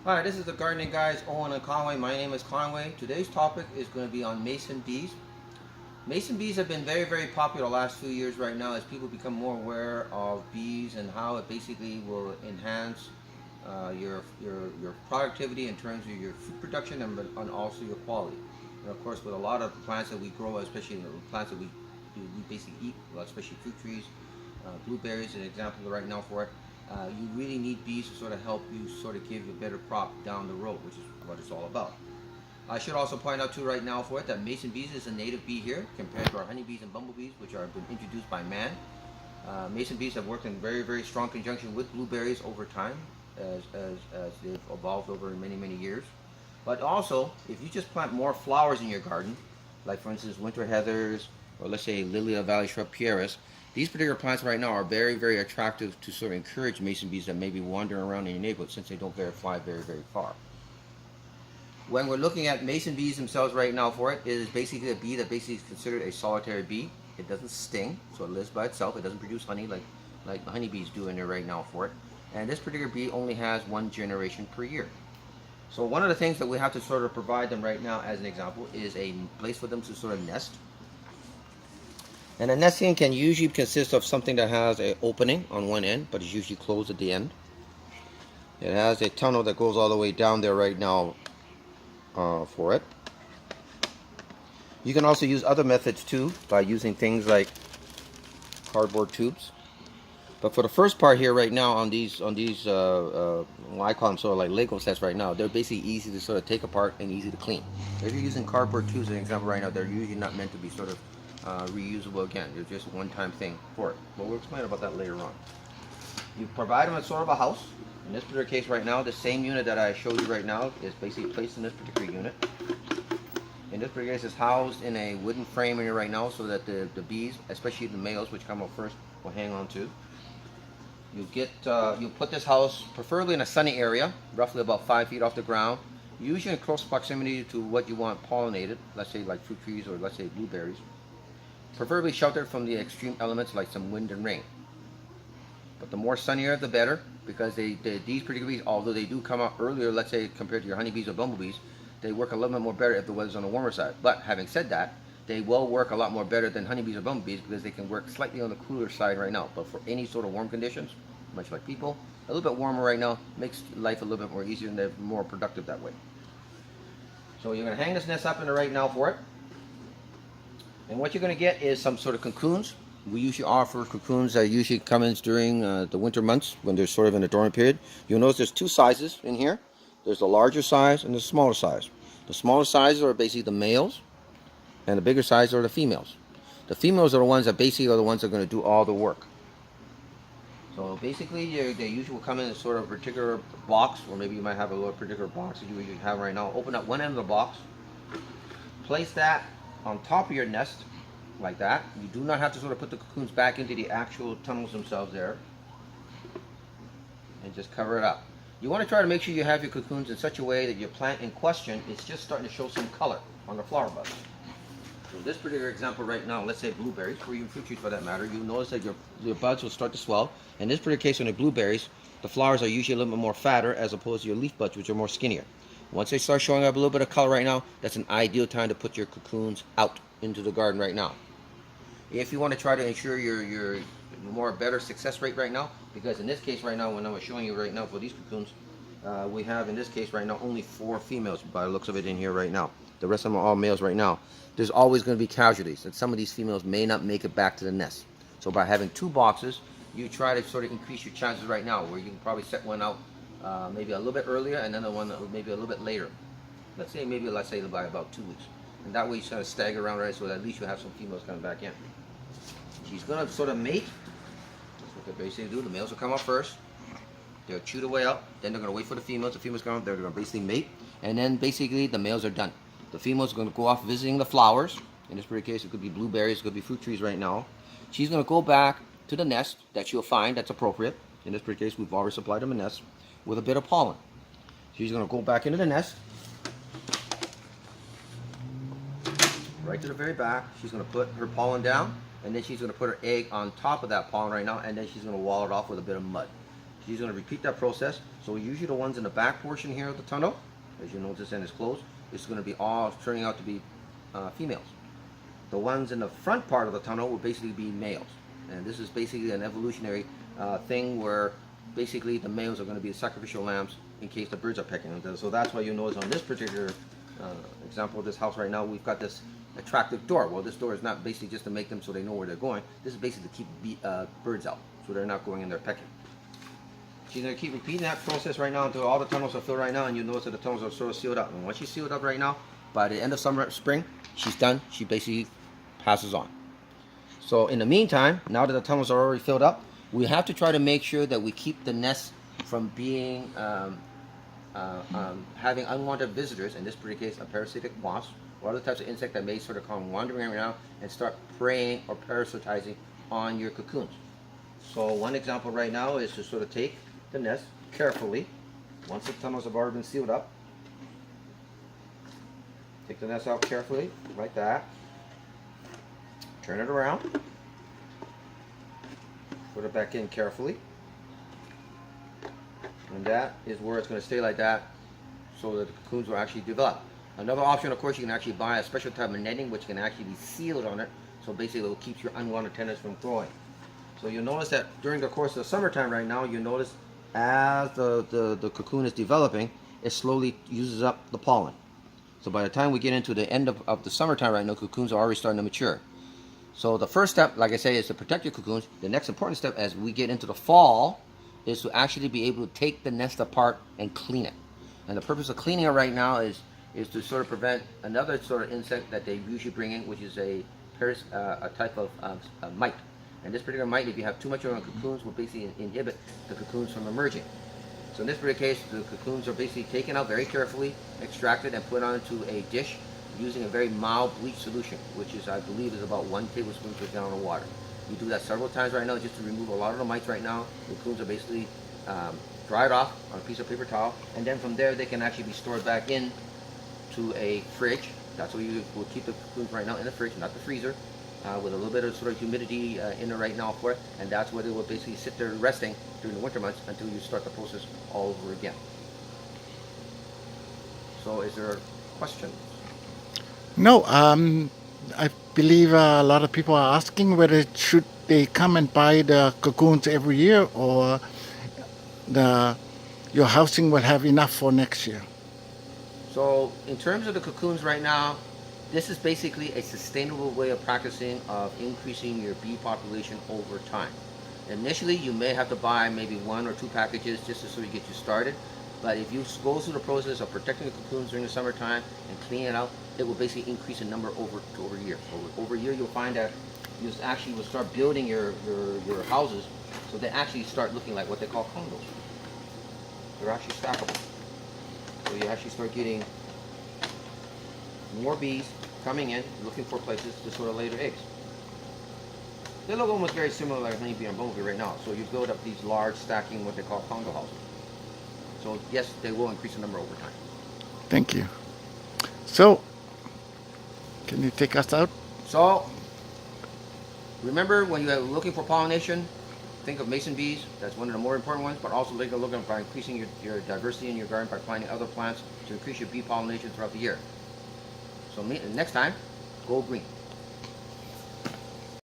Hi, this is the gardening guys, Owen and Conway. My name is Conway. Today's topic is going to be on mason bees. Mason bees have been very, very popular the last few years right now as people become more aware of bees and how it basically will enhance your productivity in terms of your food production and also your quality. And of course, with a lot of plants that we grow, especially the plants that we basically eat, well, especially fruit trees, blueberries is an example right now for it. You really need bees to sort of help you sort of give you a better crop down the road, which is what it's all about. I should also point out too right now for it that mason bees is a native bee here compared to our honeybees and bumblebees, which are been introduced by man. Mason bees have worked in very, very strong conjunction with blueberries over time as they've evolved over many, many years. But also, if you just plant more flowers in your garden, like for instance winter heathers, or let's say lily of valley shrub pieris, these particular plants right now are very, very attractive to sort of encourage mason bees that may be wandering around in your neighborhood since they don't fly very, very far. When we're looking at mason bees themselves right now for it, it is basically a bee that basically is considered a solitary bee. It doesn't sting, so it lives by itself. It doesn't produce honey like the honeybees do in there right now for it. And this particular bee only has one generation per year. So one of the things that we have to sort of provide them right now as an example is a place for them to sort of nest. And a nesting can usually consist of something that has an opening on one end, but is usually closed at the end. It has a tunnel that goes all the way down there right now for it. You can also use other methods too by using things like cardboard tubes. But for the first part here right now on these well, I call them sort of like Lego sets right now, they're basically easy to sort of take apart and easy to clean. If you're using cardboard tubes as an example right now, they're usually not meant to be sort of reusable again. They're just a one-time thing for it. But we'll explain about that later on. You provide them a sort of a house. In this particular case right now, the same unit that I showed you right now is basically placed in this particular unit. In this particular case, it's housed in a wooden frame here right now so that the bees, especially the males which come up first, will hang on to. You put this house preferably in a sunny area, roughly about 5 feet off the ground, usually in close proximity to what you want pollinated, let's say like fruit trees or let's say blueberries. Preferably sheltered from the extreme elements like some wind and rain. But the more sunnier the better, because these particular bees, although they do come out earlier, let's say compared to your honeybees or bumblebees, they work a little bit more better if the weather's on the warmer side. But having said that, they will work a lot more better than honeybees or bumblebees because they can work slightly on the cooler side right now. But for any sort of warm conditions, much like people, a little bit warmer right now makes life a little bit more easier and they're more productive that way. So you're going to hang this nest up in the right now for it. And what you're going to get is some sort of cocoons. We usually offer cocoons that usually come in during the winter months when they're sort of in the dormant period. You'll notice there's two sizes in here. There's the larger size and the smaller size. The smaller sizes are basically the males, and the bigger sizes are the females. The females are the ones that basically are the ones that are going to do all the work. So basically, they usually will come in a sort of particular box, or maybe you might have a little particular box that you usually have right now. Open up one end of the box, place that on top of your nest, like that. You do not have to sort of put the cocoons back into the actual tunnels themselves there, and just cover it up. You want to try to make sure you have your cocoons in such a way that your plant in question is just starting to show some color on the flower buds. So this particular example right now, let's say blueberries, or even fruit trees for that matter, you'll notice that your buds will start to swell. In this particular case on the blueberries, the flowers are usually a little bit more fatter as opposed to your leaf buds, which are more skinnier. Once they start showing up a little bit of color right now, that's an ideal time to put your cocoons out into the garden right now. If you want to try to ensure your more better success rate right now, because in this case right now, when I was showing you right now for these cocoons, we have in this case right now only 4 females by the looks of it in here right now. The rest of them are all males right now. There's always going to be casualties, and some of these females may not make it back to the nest. So by having 2 boxes, you try to sort of increase your chances right now, where you can probably set one out maybe a little bit earlier, and then the one maybe a little bit later. Let's say by about 2 weeks, and that way you sort of stagger around, right? So that at least you have some females coming back in. She's going to sort of mate. That's what they basically do. The males will come up first. They'll chew the way up. Then they're going to wait for the females. The females come up. They're going to basically mate. And then basically the males are done. The females are going to go off visiting the flowers. In this particular case, it could be blueberries. It could be fruit trees right now. She's going to go back to the nest that she'll find that's appropriate. In this particular case, we've already supplied them a nest with a bit of pollen. She's going to go back into the nest. Right to the very back. She's going to put her pollen down. And then she's going to put her egg on top of that pollen right now, and then she's going to wall it off with a bit of mud. She's going to repeat that process. So usually the ones in the back portion here of the tunnel, as you notice, and it's closed, it's going to be all turning out to be females. The ones in the front part of the tunnel will basically be males. And this is basically an evolutionary thing where basically the males are going to be the sacrificial lambs in case the birds are pecking them. So that's why you notice on this particular example of this house right now, we've got this attractive door. Well, this door is not basically just to make them so they know where they're going. This is basically to keep birds out so they're not going in there pecking. She's going to keep repeating that process right now until all the tunnels are filled right now, and you notice that the tunnels are sort of sealed up. And once she's sealed up right now, by the end of spring, she's done. She basically passes on. So in the meantime, now that the tunnels are already filled up, we have to try to make sure that we keep the nest from being having unwanted visitors. In this particular case, a parasitic wasp or other types of insect that may sort of come wandering around and start preying or parasitizing on your cocoons. So one example right now is to sort of take the nest carefully. Once the tunnels have already been sealed up, take the nest out carefully, like that. Turn it around. Put it back in carefully. And that is where it's going to stay like that so that the cocoons will actually develop. Another option, of course, you can actually buy a special type of netting which can actually be sealed on it. So basically it will keep your unwanted tenants from growing. So you'll notice that during the course of the summertime right now, you notice as the cocoon is developing, it slowly uses up the pollen. So by the time we get into the end of the summertime right now, cocoons are already starting to mature. So the first step, like I say, is to protect your cocoons. The next important step as we get into the fall is to actually be able to take the nest apart and clean it. And the purpose of cleaning it right now is to sort of prevent another sort of insect that they usually bring in, which is a type of mite. And this particular mite, if you have too much on the cocoons, will basically inhibit the cocoons from emerging. So in this particular case, the cocoons are basically taken out very carefully, extracted, and put onto a dish using a very mild bleach solution, which is, I believe, is about 1 tablespoon per gallon of water. You do that several times right now just to remove a lot of the mites right now. The cocoons are basically dried off on a piece of paper towel, and then from there they can actually be stored back in to a fridge. That's where you will keep the cocoons right now, in the fridge, not the freezer, with a little bit of sort of humidity in there right now for it, and that's where they will basically sit there resting during the winter months until you start the process all over again. So is there questions? No, I believe a lot of people are asking whether should they come and buy the cocoons every year, or your housing will have enough for next year. So in terms of the cocoons right now, this is basically a sustainable way of practicing of increasing your bee population over time. Initially, you may have to buy maybe 1 or 2 packages just to sort of get you started. But if you go through the process of protecting the cocoons during the summertime and cleaning it out, it will basically increase in number over a year. So over a year, you'll find that you actually will start building your houses so they actually start looking like what they call condos. They're actually stackable. So you actually start getting more bees coming in, looking for places to sort of lay their eggs. They look almost very similar like honeybee and bumblebee right now. So you build up these large stacking, what they call condo houses. So yes, they will increase the number over time. Thank you. So, can you take us out? So, remember when you're looking for pollination, think of mason bees. That's one of the more important ones, but also take a look at by increasing your diversity in your garden by planting other plants to increase your bee pollination throughout the year. So next time, go green.